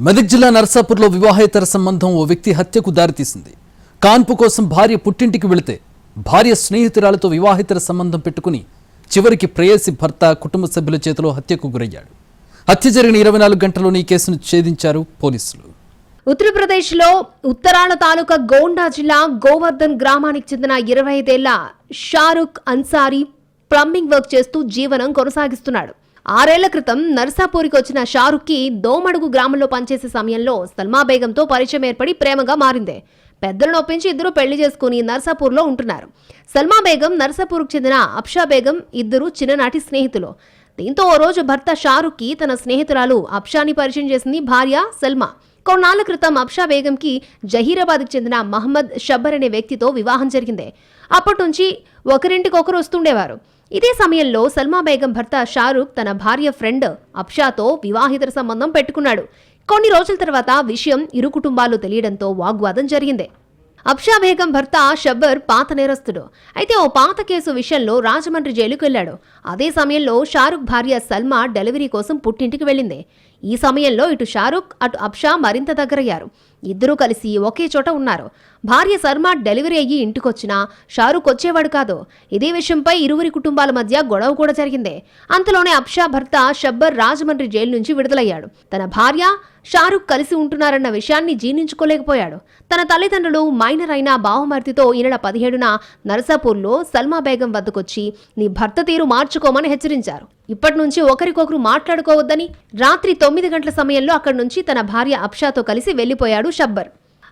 మెదక్ జిల్లా నర్సాపూర్లో వివాహేతర సంబంధం ఓ వ్యక్తి హత్యకు దారితీసింది. కాన్పు కోసం భార్య పుట్టింటికి వెళితే భార్య స్నేహితురాలతో వివాహేతర సంబంధం పెట్టుకుని చివరికి ప్రేయసి భర్త కుటుంబ సభ్యుల చేతిలో హత్యకు గురయ్యాడు. హత్య జరిగిన 24 గంటల్లోనే ఈ కేసును ఛేదించారు పోలీసులు. ఉత్తరప్రదేశ్లో ఉత్తరాల తాలూకా గోండా జిల్లా గోవర్ధన్ గ్రామానికి చెందిన 25 ఏళ్ల షారుఖ్ అన్సారీ ప్లంబింగ్ వర్క్ చేస్తూ జీవనం కొనసాగిస్తున్నాడు. 6 ఏళ్ల క్రితం నర్సాపూర్కి వచ్చిన షారుఖ్కి దోమడుగు గ్రామంలో పనిచేసే సమయంలో సల్మా బేగంతో పరిచయం ఏర్పడి ప్రేమగా మారింది. పెద్దలను ఒప్పించి ఇద్దరు పెళ్లి చేసుకుని నర్సాపూర్లో ఉంటున్నారు. సల్మా బేగం, నర్సాపూర్కు చెందిన అప్షా బేగం ఇద్దరు చిన్ననాటి స్నేహితులు. దీంతో ఓ రోజు భర్త షారుఖ్కి తన స్నేహితురాలు అప్షాని పరిచయం చేసింది భార్య సల్మా. కొన్నాళ్ల క్రితం అప్షా బేగంకి జహీరాబాద్కి చెందిన మహమ్మద్ షబ్బర్ అనే వ్యక్తితో వివాహం జరిగింది. అప్పటి నుంచి ఒకరింటికొకరు వస్తుండేవారు. ఇదే సమయంలో సల్మా బేగం భర్త షారుఖ్ తన భార్య ఫ్రెండ్ అప్షాతో వివాహితర సంబంధం పెట్టుకున్నాడు. కొన్ని రోజుల తర్వాత విషయం ఇరు కుటుంబాలు తెలియడంతో వాగ్వాదం జరిగింది. అప్షా బేగం భర్త షబ్బర్ పాత నేరస్తుడు. అయితే ఓ పాత కేసు విషయంలో రాజమండ్రి జైలుకు వెళ్లాడు. అదే సమయంలో షారుఖ్ భార్య సల్మా డెలివరీ కోసం పుట్టింటికి వెళ్ళింది. ఈ సమయంలో ఇటు షారుఖ్ అటు అప్షా మరింత దగ్గరయ్యారు. ఇద్దరూ కలిసి ఒకే చోట ఉన్నారు. భార్య సల్మా డెలివరీ అయ్యి ఇంటికొచ్చినా షారుఖ్ వచ్చేవాడు కాదు. ఇదే విషయంపై ఇరువురి కుటుంబాల మధ్య గొడవ కూడా జరిగింది. అంతలోనే అప్షా భర్త షబ్బర్ రాజమండ్రి జైలు నుంచి విడుదలయ్యాడు. తన భార్య షారుఖ్ కలిసి ఉంటున్నారన్న విషయాన్ని జీర్ణించుకోలేకపోయాడు. తన తల్లిదండ్రులు మైనర్ అయిన బావమర్తితో ఈ నెల 17న నర్సాపూర్లో సల్మా బేగం వద్దకొచ్చి నీ భర్త తీరు మార్చుకోమని హెచ్చరించారు. ఇప్పటి నుంచి ఒకరికొకరు మాట్లాడుకోవద్దని రాత్రి 9 గంటల సమయంలో అక్కడి నుంచి తన భార్య అప్షాతో కలిసి వెళ్లిపోయాడు షబ్బర్.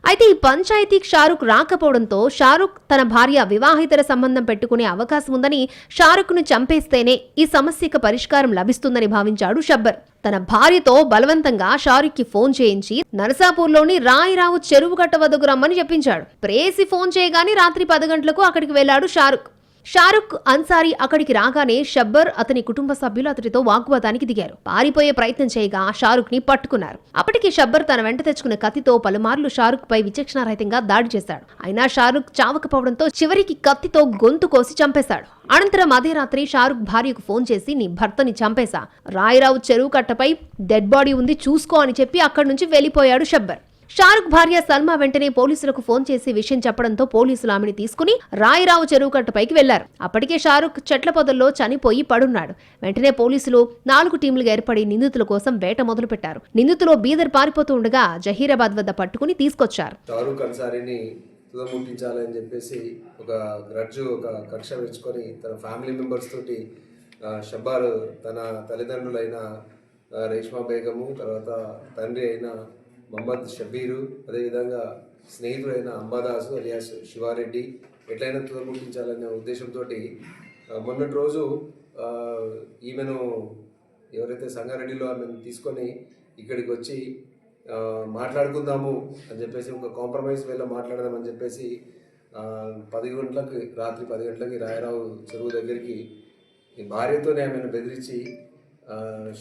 అయితే ఈ పంచాయతీకి షారుఖ్ రాకపోవడంతో షారుఖ్ తన భార్య వివాహితర సంబంధం పెట్టుకునే అవకాశం ఉందని, షారుఖ్ను చంపేస్తేనే ఈ సమస్యకు పరిష్కారం లభిస్తుందని భావించాడు షబ్బర్. తన భార్యతో బలవంతంగా షారుఖ్కి ఫోన్ చేయించి నరసాపూర్లోని రాయిరావు చెరువు కట్ట వద్దకు రమ్మని చెప్పించాడు. ప్రేయసి ఫోన్ చేయగానే రాత్రి 10 గంటలకు అక్కడికి వెళ్లాడు షారుఖ్. షారుఖ్ అన్సారీ అక్కడికి రాగానే షబ్బర్ అతని కుటుంబ సభ్యులు అతడితో వాగ్వాదానికి దిగారు. పారిపోయే ప్రయత్నం చేయగా షారుఖ్ ని పట్టుకున్నారు. అప్పటికి షబ్బర్ తన వెంట తెచ్చుకున్న కత్తితో పలుమార్లు షారుఖ్ పై విచక్షణారహితంగా దాడి చేశాడు. అయినా షారుఖ్ చావకపోవడంతో చివరికి కత్తితో గొంతు కోసి చంపేశాడు. అనంతరం అదే రాత్రి షారుఖ్ భార్యకు ఫోన్ చేసి నీ భర్తని చంపేశా, రాయిరావు చెరువు కట్టపై డెడ్ బాడీ ఉంది చూసుకో అని చెప్పి అక్కడి నుంచి వెళ్లిపోయాడు షబ్బర్. షారుఖ్ భార్య సల్మా వెంటనే పోలీసులకు ఫోన్ చేసి విషయం చెప్పడంతో పోలీసులు ఆమెను తీసుకుని రాయిరావు చెరువు కట్టపైకి వెళ్లారు. అప్పటికే షారుఖ్ చెట్ల పొదల్లో చనిపోయి పడున్నాడు. వెంటనే పోలీసులు 4 టీంలుగా ఏర్పడి నిందితుల కోసం వేట మొదలుపెట్టారు. నిందితులు బీదర్ పారిపోతూ ఉండగా జహీరాబాద్ వద్ద పట్టుకుని తీసుకొచ్చారు. షారుఖ్ అన్సారీని తుదముట్టించాలని చెప్పేసి ఒక కక్ష పెంచుకొని తన ఫ్యామిలీ మెంబర్స్ తోటి షబ్బర్ తన తల్లిదండ్రులైన రేష్మా బేగము, తర్వాత తండ్రి అయిన మహమ్మద్ షబీరు, అదేవిధంగా స్నేహితుడైన అంబాదాసు అలియాస్ శివారెడ్డి ఎట్లయినా తుదముట్టించాలనే ఉద్దేశంతో మొన్నటి రోజు ఈమెను ఎవరైతే సంగారెడ్డిలో ఆమెను తీసుకొని ఇక్కడికి వచ్చి మాట్లాడుకుందాము అని చెప్పేసి ఒక కాంప్రమైజ్ వేలో మాట్లాడదామని చెప్పేసి 10 గంటలకు రాత్రి 10 గంటలకి రాయరావు చెరువు దగ్గరికి భార్యతోనే ఆమెను బెదిరించి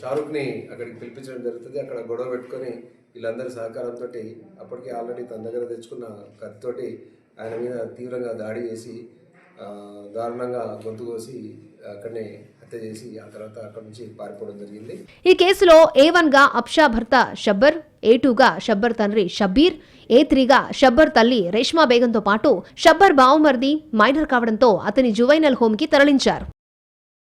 షారుఖ్ని అక్కడికి పిలిపించడం జరుగుతుంది. అక్కడ గొడవ పెట్టుకొని వీళ్ళందరి సహకారంతో అప్పటికే ఆల్రెడీ తన దగ్గర తెచ్చుకున్న కత్తితోటి ఆయన మీద తీవ్రంగా దాడి చేసి దారుణంగా గొంతు కోసి అక్కడనే హత్య చేసి ఆ తర్వాత అక్కడి నుంచి పారిపోవడం జరిగింది. ఈ కేసులో A1 గా అప్షా భర్త షబ్బర్, A2 గా షబ్బర్ తండ్రి షబ్బీర్, A3 గా షబ్బర్ తల్లి రేష్మా బేగంతో పాటు షబ్బర్ బావమర్ది మైనర్ కావడంతో అతని జువైనల్ హోమ్ కి తరలించారు.